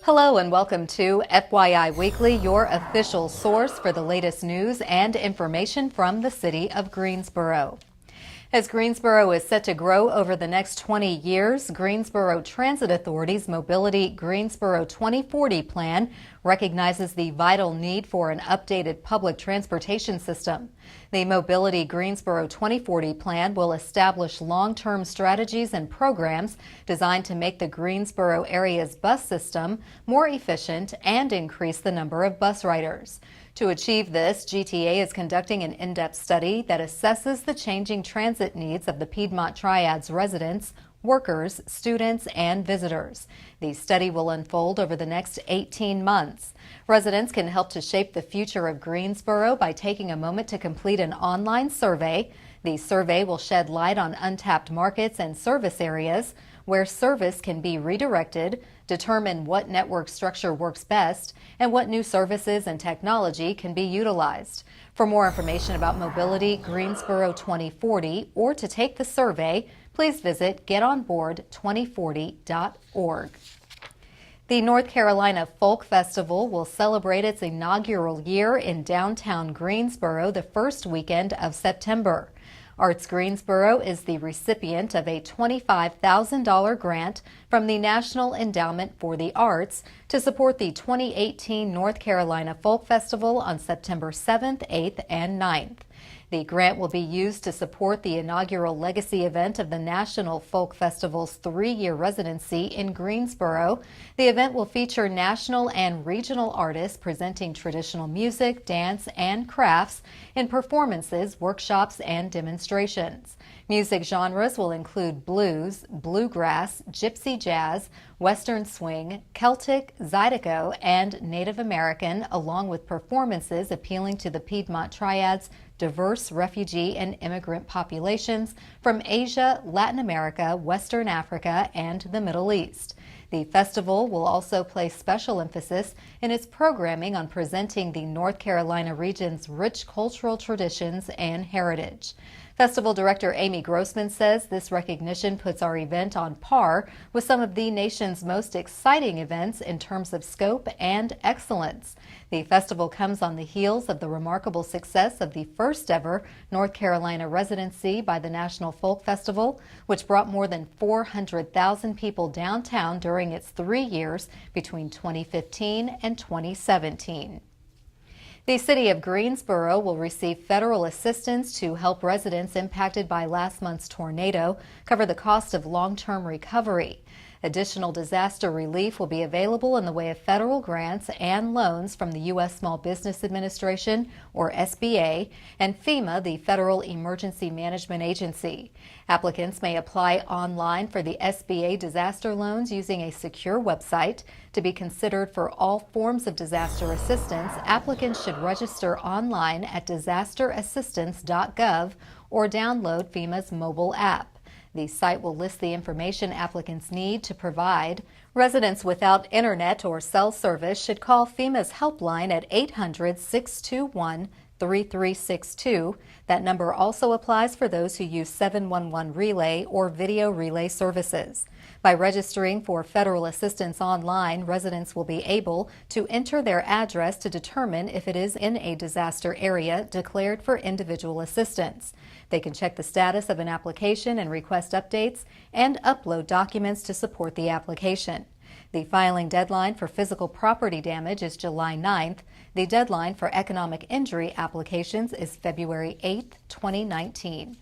Hello and welcome to FYI Weekly, your official source for the latest news and information from the city of Greensboro. As Greensboro is set to grow over the next 20 years, Greensboro Transit Authority's Mobility Greensboro 2040 plan recognizes the vital need for an updated public transportation system. The Mobility Greensboro 2040 plan will establish long-term strategies and programs designed to make the Greensboro area's bus system more efficient and increase the number of bus riders. To achieve this, GTA is conducting an in-depth study that assesses the changing transit needs of the Piedmont Triad's residents, workers, students, and visitors. The study will unfold over the next 18 months. Residents can help to shape the future of Greensboro by taking a moment to complete an online survey. The survey will shed light on untapped markets and service areas where service can be redirected, determine what network structure works best, and what new services and technology can be utilized. For more information about Mobility Greensboro 2040 or to take the survey, please visit getonboard2040.org. The North Carolina Folk Festival will celebrate its inaugural year in downtown Greensboro the first weekend of September. Arts Greensboro is the recipient of a $25,000 grant from the National Endowment for the Arts to support the 2018 North Carolina Folk Festival on September 7th, 8th, and 9th. The grant will be used to support the inaugural legacy event of the National Folk Festival's three-year residency in Greensboro. The event will feature national and regional artists presenting traditional music, dance, and crafts in performances, workshops, and demonstrations. Music genres will include blues, bluegrass, gypsy jazz, western swing, Celtic, Zydeco, and Native American, along with performances appealing to the Piedmont Triad's diverse refugee and immigrant populations from Asia, Latin America, Western Africa, and the Middle East. The festival will also place special emphasis in its programming on presenting the North Carolina region's rich cultural traditions and heritage. Festival Director Amy Grossman says this recognition puts our event on par with some of the nation's most exciting events in terms of scope and excellence. The festival comes on the heels of the remarkable success of the first ever North Carolina residency by the National Folk Festival, which brought more than 400,000 people downtown during its 3 years between 2015 and 2017. The city of Greensboro will receive federal assistance to help residents impacted by last month's tornado cover the cost of long-term recovery. Additional disaster relief will be available in the way of federal grants and loans from the U.S. Small Business Administration, or SBA, and FEMA, the Federal Emergency Management Agency. Applicants may apply online for the SBA disaster loans using a secure website. To be considered for all forms of disaster assistance, applicants should register online at disasterassistance.gov or download FEMA's mobile app. The site will list the information applicants need to provide. Residents without internet or cell service should call FEMA's helpline at 800-621-3362. That number also applies for those who use 711 relay or video relay services. By registering for federal assistance online, residents will be able to enter their address to determine if it is in a disaster area declared for individual assistance. They can check the status of an application and request updates and upload documents to support the application. The filing deadline for physical property damage is July 9th. The deadline for economic injury applications is February 8th, 2019.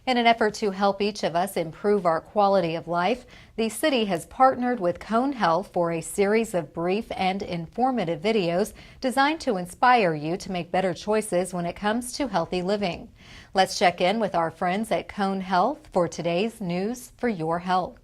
In an effort to help each of us improve our quality of life, the city has partnered with Cone Health for a series of brief and informative videos designed to inspire you to make better choices when it comes to healthy living. Let's check in with our friends at Cone Health for today's News for Your Health.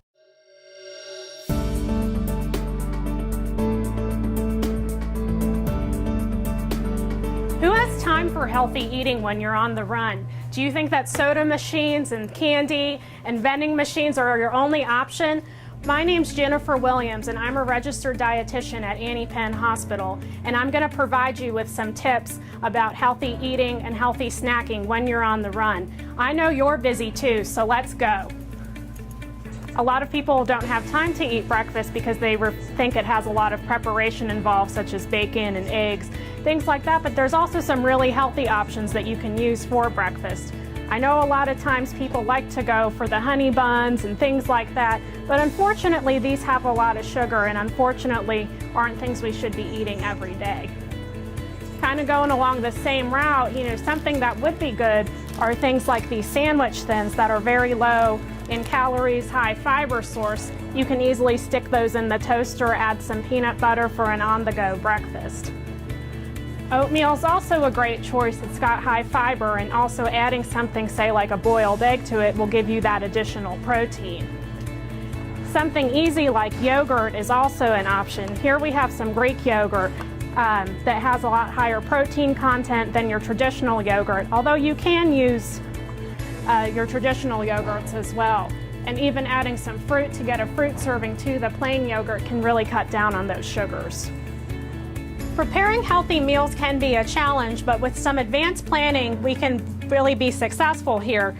Who has time for healthy eating when you're on the run? Do you think that soda machines and candy and vending machines are your only option? My name's Jennifer Williams, and I'm a registered dietitian at Annie Penn Hospital, and I'm going to provide you with some tips about healthy eating and healthy snacking when you're on the run. I know you're busy too, so let's go. A lot of people don't have time to eat breakfast because they think it has a lot of preparation involved, such as bacon and eggs, things like that, but there's also some really healthy options that you can use for breakfast. I know a lot of times people like to go for the honey buns and things like that, but unfortunately these have a lot of sugar and unfortunately aren't things we should be eating every day. Kind of going along the same route, something that would be good are things like these sandwich thins that are very low in calories, high fiber source. You can easily stick those in the toaster, add some peanut butter for an on-the-go breakfast. Oatmeal is also a great choice. It's got high fiber, and also adding something, say like a boiled egg to it, will give you that additional protein. Something easy like yogurt is also an option. Here we have some Greek yogurt that has a lot higher protein content than your traditional yogurt, although you can use your traditional yogurts as well. And even adding some fruit to get a fruit serving to the plain yogurt can really cut down on those sugars. Preparing healthy meals can be a challenge, but with some advanced planning, we can really be successful here.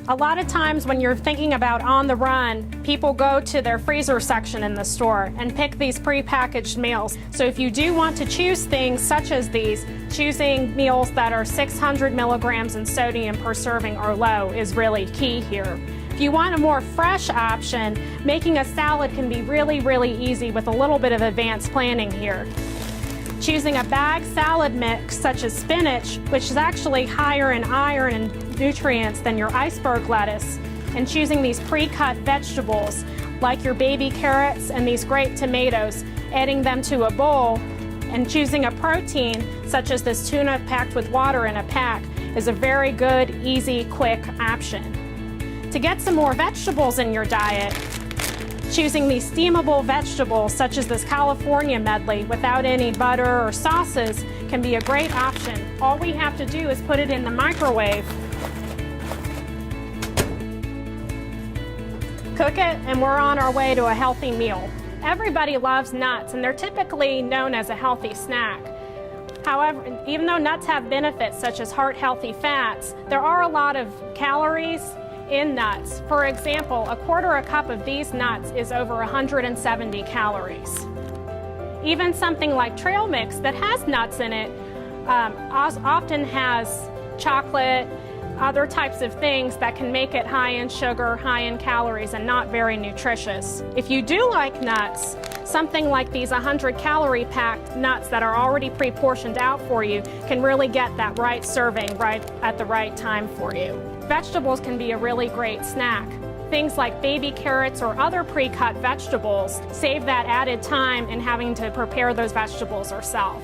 A lot of times when you're thinking about on the run, people go to their freezer section in the store and pick these prepackaged meals. So if you do want to choose things such as these, choosing meals that are 600 milligrams in sodium per serving or low is really key here. If you want a more fresh option, making a salad can be really easy with a little bit of advanced planning here. Choosing a bag salad mix such as spinach, which is actually higher in iron and nutrients than your iceberg lettuce, and choosing these pre-cut vegetables like your baby carrots and these great tomatoes, adding them to a bowl, and choosing a protein such as this tuna packed with water in a pack is a very good, easy, quick option. To get some more vegetables in your diet, choosing these steamable vegetables such as this California medley without any butter or sauces can be a great option. All we have to do is put it in the microwave, cook it, and we're on our way to a healthy meal. Everybody loves nuts, and they're typically known as a healthy snack. However, even though nuts have benefits such as heart-healthy fats, there are a lot of calories in nuts. For example, a cup of these nuts is over 170 calories. Even something like trail mix that has nuts in it often has chocolate, other types of things that can make it high in sugar, high in calories, and not very nutritious. If you do like nuts, something like these 100-calorie packed nuts that are already pre-portioned out for you can really get that right serving right at the right time for you. Vegetables can be a really great snack. Things like baby carrots or other pre-cut vegetables save that added time in having to prepare those vegetables yourself.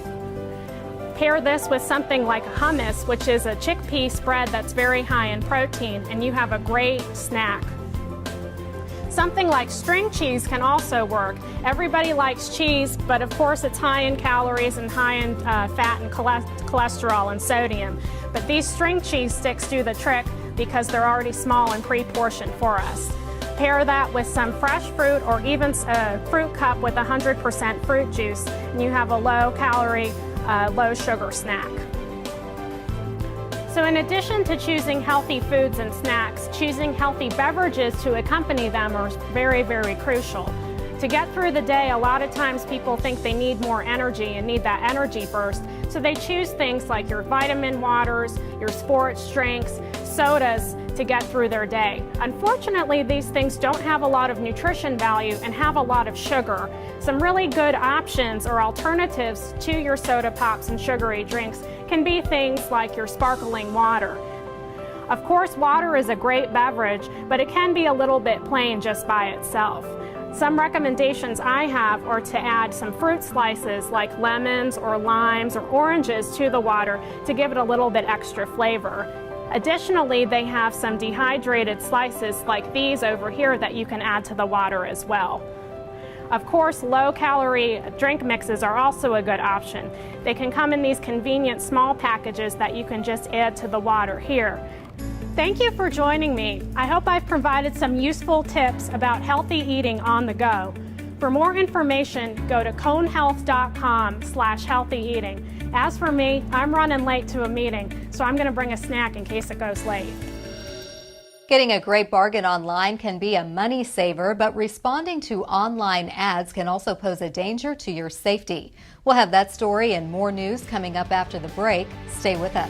Pair this with something like hummus, which is a chickpea spread that's very high in protein, and you have a great snack. Something like string cheese can also work. Everybody likes cheese, but of course it's high in calories and high in fat and cholesterol and sodium. But these string cheese sticks do the trick because they're already small and pre-portioned for us. Pair that with some fresh fruit or even a fruit cup with 100% fruit juice, and you have a low-calorie, low-sugar snack. So in addition to choosing healthy foods and snacks, choosing healthy beverages to accompany them are very crucial. To get through the day, a lot of times people think they need more energy and need that energy burst, so they choose things like your vitamin waters, your sports drinks, sodas to get through their day. Unfortunately, these things don't have a lot of nutrition value and have a lot of sugar. Some really good options or alternatives to your soda pops and sugary drinks can be things like your sparkling water. Of course, water is a great beverage, but it can be a little bit plain just by itself. Some recommendations I have are to add some fruit slices like lemons or limes or oranges to the water to give it a little bit extra flavor. Additionally, they have some dehydrated slices like these over here that you can add to the water as well. Of course, low-calorie drink mixes are also a good option. They can come in these convenient small packages that you can just add to the water here. Thank you for joining me. I hope I've provided some useful tips about healthy eating on the go. For more information, go to conehealth.com/healthy eating. As for me, I'm running late to a meeting, so I'm going to bring a snack in case it goes late. Getting a great bargain online can be a money saver, but responding to online ads can also pose a danger to your safety. We'll have that story and more news coming up after the break. Stay with us.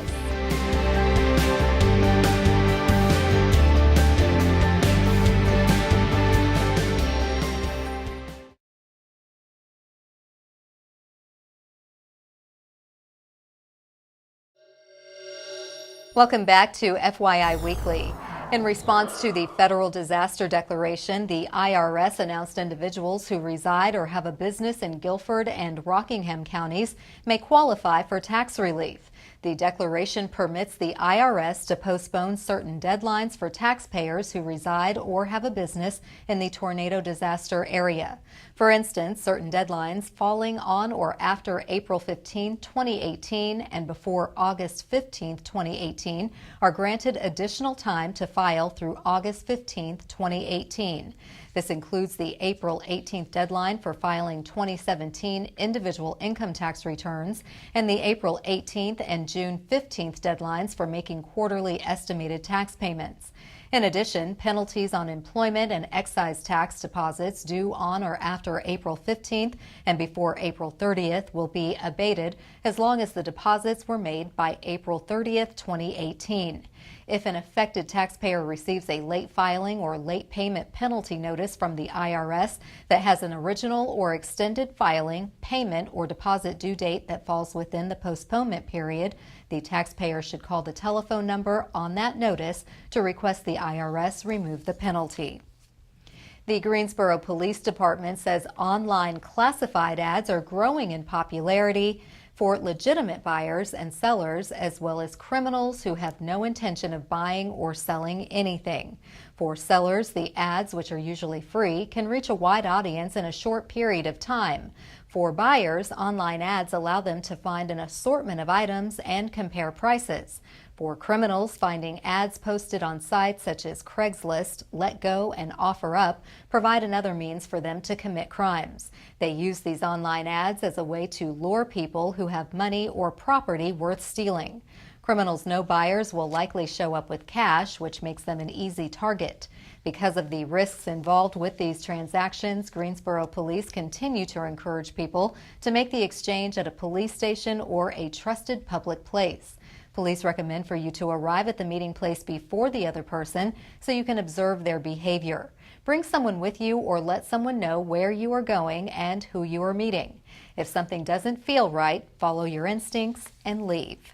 Welcome back to FYI Weekly. In response to the federal disaster declaration, the IRS announced individuals who reside or have a business in Guilford and Rockingham counties may qualify for tax relief. The declaration permits the IRS to postpone certain deadlines for taxpayers who reside or have a business in the tornado disaster area. For instance, certain deadlines falling on or after April 15, 2018 and before August 15, 2018 are granted additional time to file through August 15, 2018. This includes the April 18th deadline for filing 2017 individual income tax returns and the April 18th and June 15th deadlines for making quarterly estimated tax payments. In addition, penalties on employment and excise tax deposits due on or after April 15th and before April 30th will be abated as long as the deposits were made by April 30th, 2018. If an affected taxpayer receives a late filing or late payment penalty notice from the IRS that has an original or extended filing, payment, or deposit due date that falls within the postponement period, the taxpayer should call the telephone number on that notice to request the IRS remove the penalty. The Greensboro Police Department says online classified ads are growing in popularity for legitimate buyers and sellers, as well as criminals who have no intention of buying or selling anything. For sellers, the ads, which are usually free, can reach a wide audience in a short period of time. For buyers, online ads allow them to find an assortment of items and compare prices. For criminals, finding ads posted on sites such as Craigslist, LetGo, and OfferUp provide another means for them to commit crimes. They use these online ads as a way to lure people who have money or property worth stealing. Criminals know buyers will likely show up with cash, which makes them an easy target. Because of the risks involved with these transactions, Greensboro police continue to encourage people to make the exchange at a police station or a trusted public place. Police recommend for you to arrive at the meeting place before the other person so you can observe their behavior. Bring someone with you or let someone know where you are going and who you are meeting. If something doesn't feel right, follow your instincts and leave.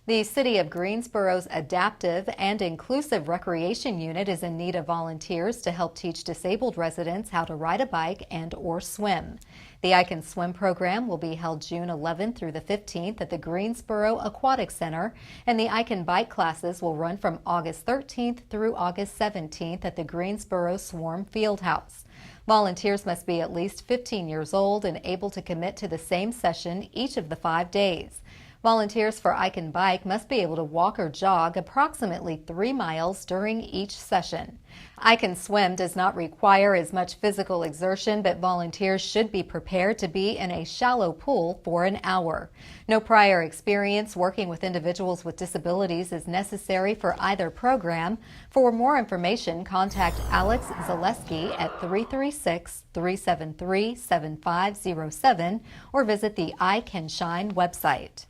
The City of Greensboro's Adaptive and Inclusive Recreation Unit is in need of volunteers to help teach disabled residents how to ride a bike and/or swim. The I Can Swim program will be held June 11th through the 15th at the Greensboro Aquatic Center, and the I Can Bike classes will run from August 13th through August 17th at the Greensboro Swarm Fieldhouse. Volunteers must be at least 15 years old and able to commit to the same session each of the 5 days. Volunteers for I Can Bike must be able to walk or jog approximately 3 miles during each session. I Can Swim does not require as much physical exertion, but volunteers should be prepared to be in a shallow pool for an hour. No prior experience working with individuals with disabilities is necessary for either program. For more information, contact Alex Zaleski at 336-373-7507 or visit the I Can Shine website.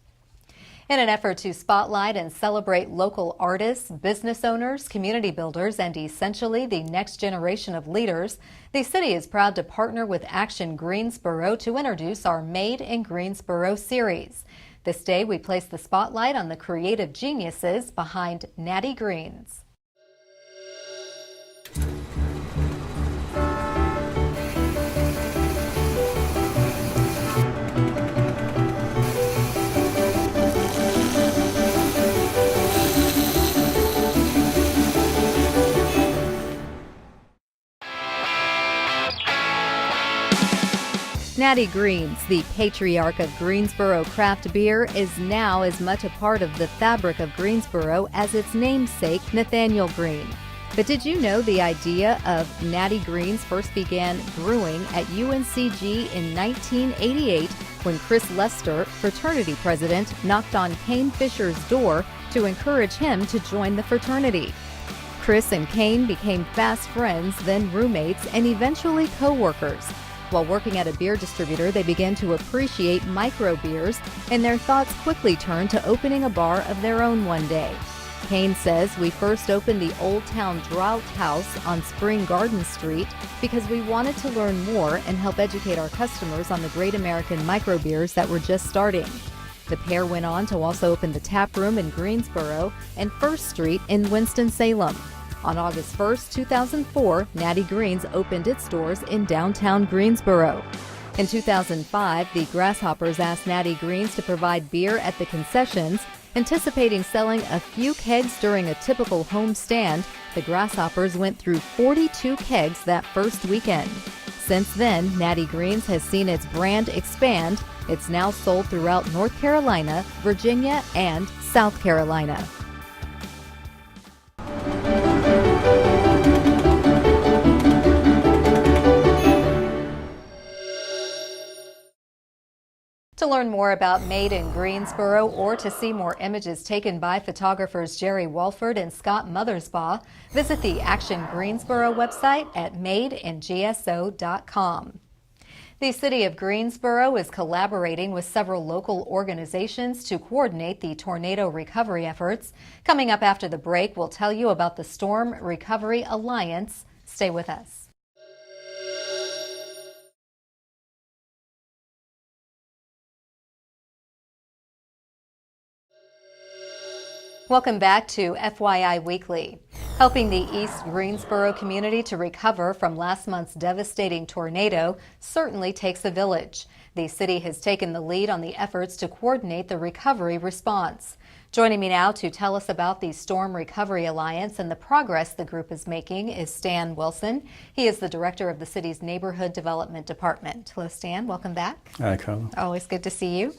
In an effort to spotlight and celebrate local artists, business owners, community builders, and essentially the next generation of leaders, the city is proud to partner with Action Greensboro to introduce our Made in Greensboro series. This day, we place the spotlight on the creative geniuses behind Natty Greens. Natty Greens, the patriarch of Greensboro craft beer, is now as much a part of the fabric of Greensboro as its namesake, Nathaniel Green. But did you know the idea of Natty Greens first began brewing at UNCG in 1988 when Chris Lester, fraternity president, knocked on Kane Fisher's door to encourage him to join the fraternity? Chris and Kane became fast friends, then roommates, and eventually co-workers. While working at a beer distributor, they began to appreciate micro beers, and their thoughts quickly turned to opening a bar of their own one day. Kane says, "We first opened the Old Town Draught House on Spring Garden Street because we wanted to learn more and help educate our customers on the great American microbeers that were just starting." The pair went on to also open the Tap Room in Greensboro and First Street in Winston-Salem. On August 1st, 2004, Natty Green's opened its doors in downtown Greensboro. In 2005, the Grasshoppers asked Natty Green's to provide beer at the concessions. Anticipating selling a few kegs during a typical home stand, the Grasshoppers went through 42 kegs that first weekend. Since then, Natty Green's has seen its brand expand. It's now sold throughout North Carolina, Virginia, and South Carolina. To learn more about Made in Greensboro or to see more images taken by photographers Jerry Walford and Scott Mothersbaugh, visit the Action Greensboro website at madeingso.com. The City of Greensboro is collaborating with several local organizations to coordinate the tornado recovery efforts. Coming up after the break, we'll tell you about the Storm Recovery Alliance. Stay with us. Welcome back to FYI Weekly. Helping the East Greensboro community to recover from last month's devastating tornado certainly takes a village. The city has taken the lead on the efforts to coordinate the recovery response. Joining me now to tell us about the Storm Recovery Alliance and the progress the group is making is Stan Wilson. He is the director of the city's Neighborhood Development Department. Hello, Stan. Welcome back. Hi, Carla. Always good to see you.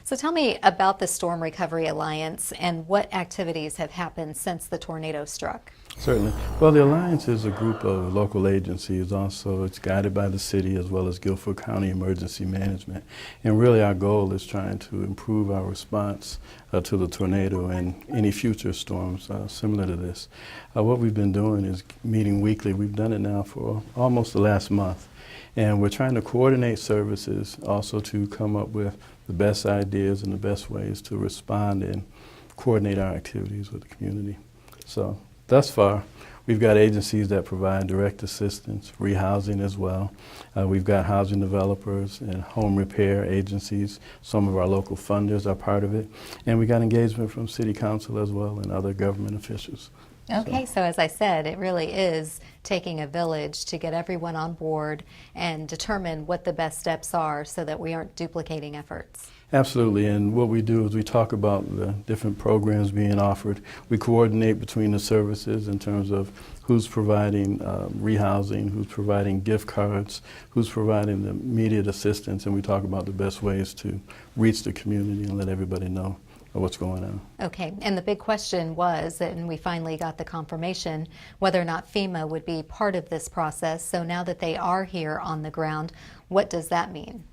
So tell me about the Storm Recovery Alliance and what activities have happened since the tornado struck. Certainly. Well, the Alliance is a group of local agencies. Also, it's guided by the city as well as Guilford County Emergency Management. And really our goal is trying to improve our response to the tornado and any future storms similar to this. What we've been doing is meeting weekly. We've done it now for almost the last month. And we're trying to coordinate services, also to come up with the best ideas and the best ways to respond and coordinate our activities with the community. So thus far, we've got agencies that provide direct assistance, rehousing as well. We've got housing developers and home repair agencies. Some of our local funders are part of it. And we got engagement from city council as well and other government officials. Okay, so as I said, it really is taking a village to get everyone on board and determine what the best steps are so that we aren't duplicating efforts. Absolutely, and what we do is we talk about the different programs being offered. We coordinate between the services in terms of who's providing rehousing, who's providing gift cards, who's providing the immediate assistance, and we talk about the best ways to reach the community and let everybody know what's going on. Okay, and the big question was, and we finally got the confirmation, whether or not FEMA would be part of this process. So now that they are here on the ground, what does that mean?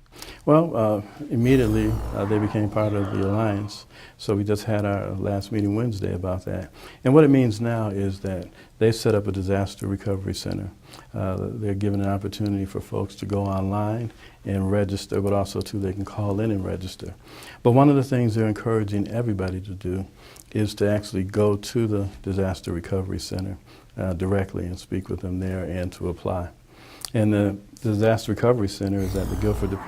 Well, immediately they became part of the Alliance. So we just had our last meeting Wednesday about that. And what it means now is that they've set up a disaster recovery center. They're giving an opportunity for folks to go online and register, but also too they can call in and register. But one of the things they're encouraging everybody to do is to actually go to the disaster recovery center directly and speak with them there and to apply. And the disaster recovery center is at the Guilford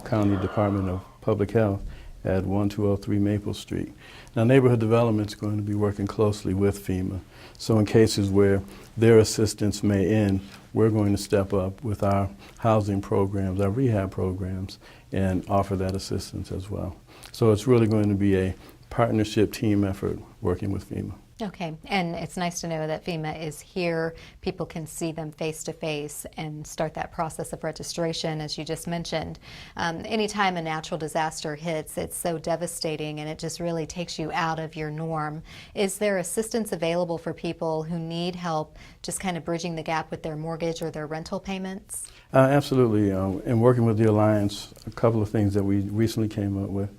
County Department of Public Health at 1203 Maple Street. Now, neighborhood development is going to be working closely with FEMA. So in cases where their assistance may end, we're going to step up with our housing programs, our rehab programs, and offer that assistance as well. So it's really going to be a partnership team effort working with FEMA. Okay, and it's nice to know that FEMA is here. People can see them face to face and start that process of registration, as you just mentioned. Anytime a natural disaster hits, it's so devastating and it just really takes you out of your norm. Is there assistance available for people who need help just kind of bridging the gap with their mortgage or their rental payments? Absolutely. In working with the Alliance, a couple of things that we recently came up with.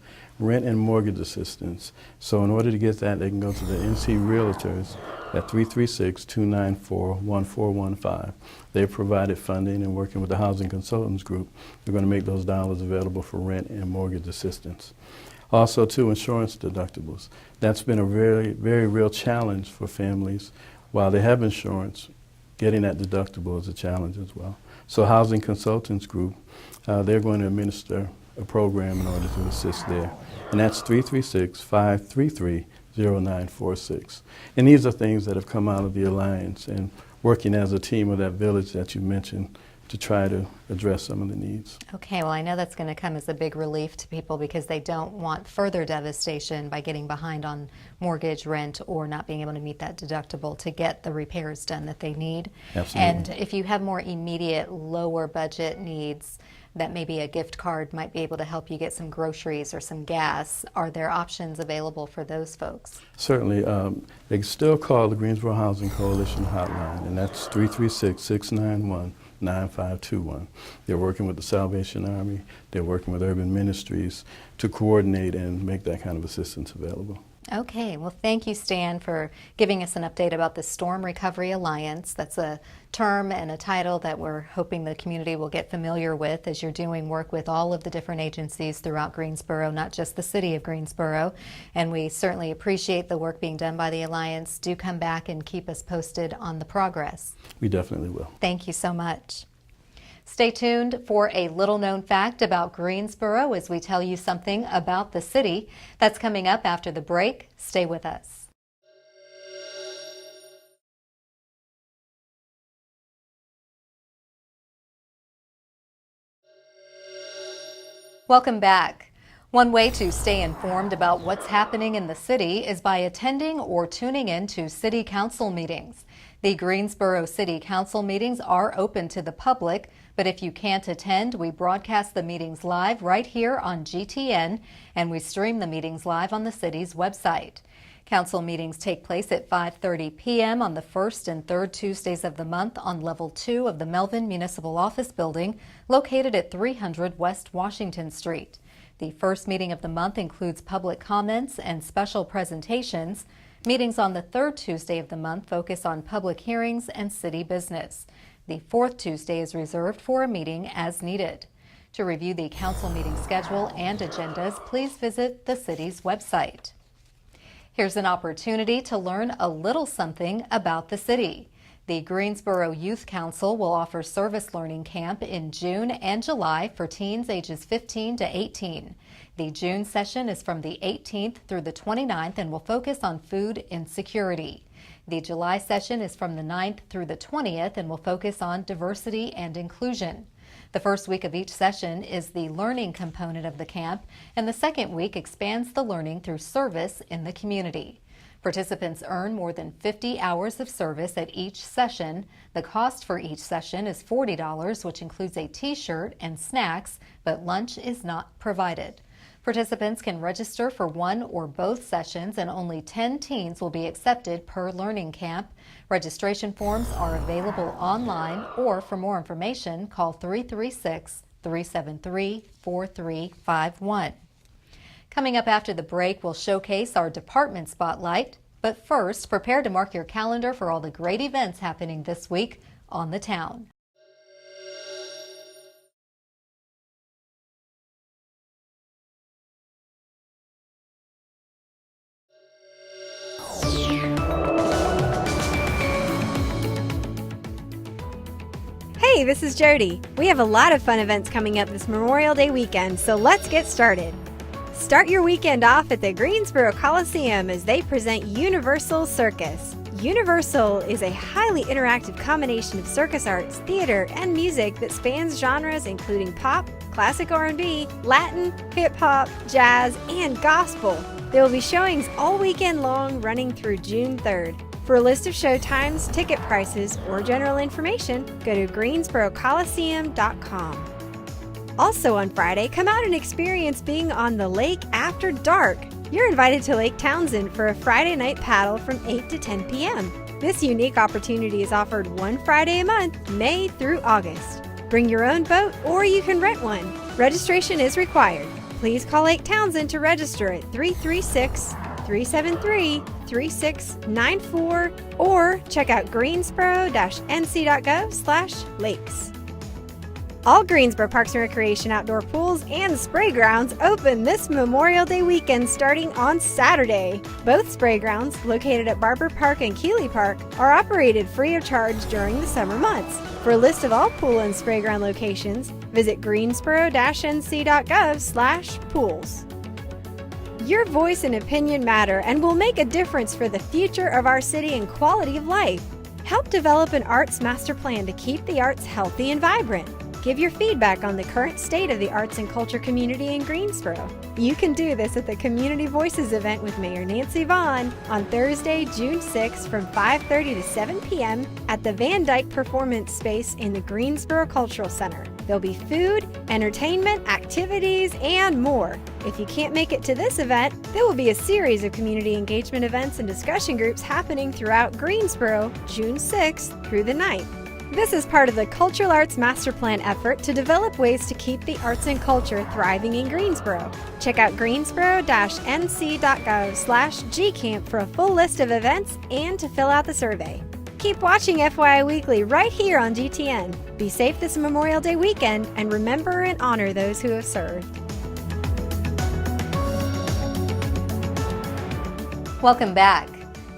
rent and mortgage assistance. So in order to get that, they can go to the NC Realtors at 336-294-1415. They've provided funding, and working with the Housing Consultants Group, they're going to make those dollars available for rent and mortgage assistance. Also, too, insurance deductibles. That's been a very, very real challenge for families. While they have insurance, getting that deductible is a challenge as well. So Housing Consultants Group, they're going to administer a program in order to assist there. And that's 336-533-0946. And these are things that have come out of the Alliance and working as a team of that village that you mentioned to try to address some of the needs. Okay, well, I know that's going to come as a big relief to people because they don't want further devastation by getting behind on mortgage, rent, or not being able to meet that deductible to get the repairs done that they need. Absolutely. And if you have more immediate, lower budget needs, that maybe a gift card might be able to help you get some groceries or some gas, are there options available for those folks? Certainly. They can still call the Greensboro Housing Coalition hotline, and that's 336-691-9521. They're working with the Salvation Army, they're working with Urban Ministries to coordinate and make that kind of assistance available. Okay, well, thank you, Stan, for giving us an update about the Storm Recovery Alliance. That's a term and a title that we're hoping the community will get familiar with as you're doing work with all of the different agencies throughout Greensboro, not just the city of Greensboro. And we certainly appreciate the work being done by the Alliance. Do come back and keep us posted on the progress. We definitely will. Thank you so much. Stay tuned for a little-known fact about Greensboro as we tell you something about the city. That's coming up after the break. Stay with us. Welcome back. One way to stay informed about what's happening in the city is by attending or tuning in to city council meetings. The Greensboro City Council meetings are open to the public, but if you can't attend, we broadcast the meetings live right here on GTN, and we stream the meetings live on the city's website. Council meetings take place at 5:30 p.m. on the first and third Tuesdays of the month on Level 2 of the Melvin Municipal Office Building, located at 300 West Washington Street. The first meeting of the month includes public comments and special presentations. Meetings on the third Tuesday of the month focus on public hearings and city business. The fourth Tuesday is reserved for a meeting as needed. To review the council meeting schedule and agendas, please visit the city's website. Here's an opportunity to learn a little something about the city. The Greensboro Youth Council will offer service learning camp in June and July for teens ages 15 to 18. The June session is from the 18th through the 29th and will focus on food insecurity. The July session is from the 9th through the 20th and will focus on diversity and inclusion. The first week of each session is the learning component of the camp, and the second week expands the learning through service in the community. Participants earn more than 50 hours of service at each session. The cost for each session is $40, which includes a t-shirt and snacks, but lunch is not provided. Participants can register for one or both sessions, and only 10 teens will be accepted per learning camp. Registration forms are available online, or for more information, call 336-373-4351. Coming up after the break, we'll showcase our department spotlight. But first, prepare to mark your calendar for all the great events happening this week on the town. Hey, this is Jody. We have a lot of fun events coming up this Memorial Day weekend, so let's get started. Start your weekend off at the Greensboro Coliseum as they present Universal Circus. Universal is a highly interactive combination of circus arts, theater, and music that spans genres including pop, classic R&B, Latin, hip-hop, jazz, and gospel. There will be showings all weekend long running through June 3rd. For a list of show times, ticket prices, or general information, go to greensborocoliseum.com. Also on Friday, come out and experience being on the lake after dark. You're invited to Lake Townsend for a Friday night paddle from 8 to 10 p.m. This unique opportunity is offered one Friday a month, May through August. Bring your own boat or you can rent one. Registration is required. Please call Lake Townsend to register at 336-373-3694 or check out greensboro-nc.gov/lakes. All Greensboro Parks and Recreation outdoor pools and spray grounds open this Memorial Day weekend starting on Saturday. Both spray grounds, located at Barber Park and Keeley Park, are operated free of charge during the summer months. For a list of all pool and spray ground locations, visit greensboro-nc.gov/pools. Your voice and opinion matter and will make a difference for the future of our city and quality of life. Help develop an arts master plan to keep the arts healthy and vibrant. Give your feedback on the current state of the arts and culture community in Greensboro. You can do this at the Community Voices event with Mayor Nancy Vaughn on Thursday, June 6th from 5:30 to 7 p.m. at the Van Dyke Performance Space in the Greensboro Cultural Center. There'll be food, entertainment, activities, and more. If you can't make it to this event, there will be a series of community engagement events and discussion groups happening throughout Greensboro, June 6th through the 9th. This is part of the Cultural Arts Master Plan effort to develop ways to keep the arts and culture thriving in Greensboro. Check out greensboro-nc.gov/gcamp for a full list of events and to fill out the survey. Keep watching FYI Weekly right here on GTN. Be safe this Memorial Day weekend and remember and honor those who have served. Welcome back.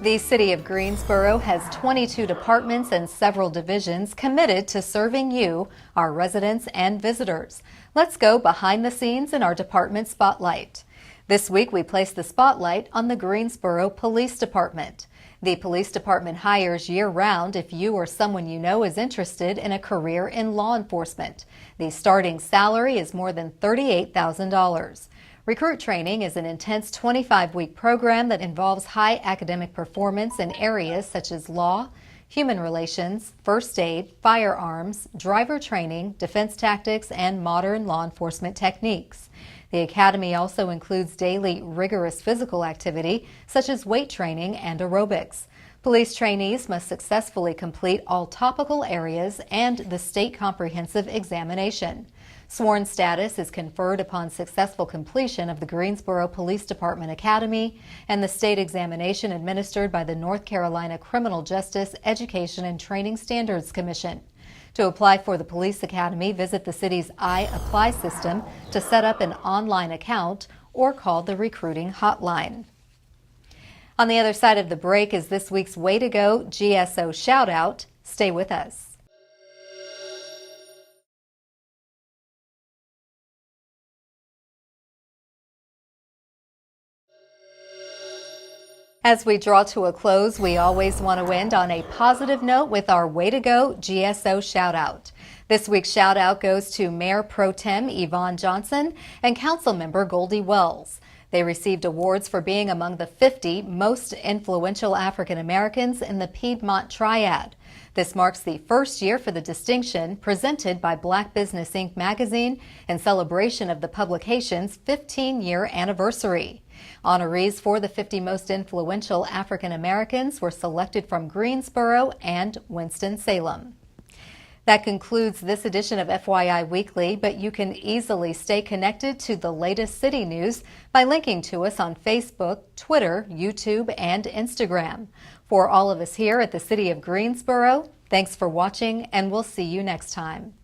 The City of Greensboro has 22 departments and several divisions committed to serving you, our residents and visitors. Let's go behind the scenes in our department spotlight. This week we place the spotlight on the Greensboro Police Department. The police department hires year-round if you or someone you know is interested in a career in law enforcement. The starting salary is more than $38,000. Recruit training is an intense 25-week program that involves high academic performance in areas such as law, human relations, first aid, firearms, driver training, defense tactics, and modern law enforcement techniques. The academy also includes daily rigorous physical activity such as weight training and aerobics. Police trainees must successfully complete all topical areas and the state comprehensive examination. Sworn status is conferred upon successful completion of the Greensboro Police Department Academy and the state examination administered by the North Carolina Criminal Justice Education and Training Standards Commission. To apply for the Police Academy, visit the city's iApply system to set up an online account or call the recruiting hotline. On the other side of the break is this week's Way to Go GSO shout out. Stay with us. As we draw to a close, we always want to end on a positive note with our Way to Go GSO shout out. This week's shout out goes to Mayor Pro Tem Yvonne Johnson and Councilmember Goldie Wells. They received awards for being among the 50 most influential African Americans in the Piedmont Triad. This marks the first year for the distinction presented by Black Business Inc. magazine in celebration of the publication's 15-year anniversary. Honorees for the 50 most influential African Americans were selected from Greensboro and Winston-Salem. That concludes this edition of FYI Weekly, but you can easily stay connected to the latest city news by linking to us on Facebook, Twitter, YouTube, and Instagram. For all of us here at the City of Greensboro, thanks for watching, and we'll see you next time.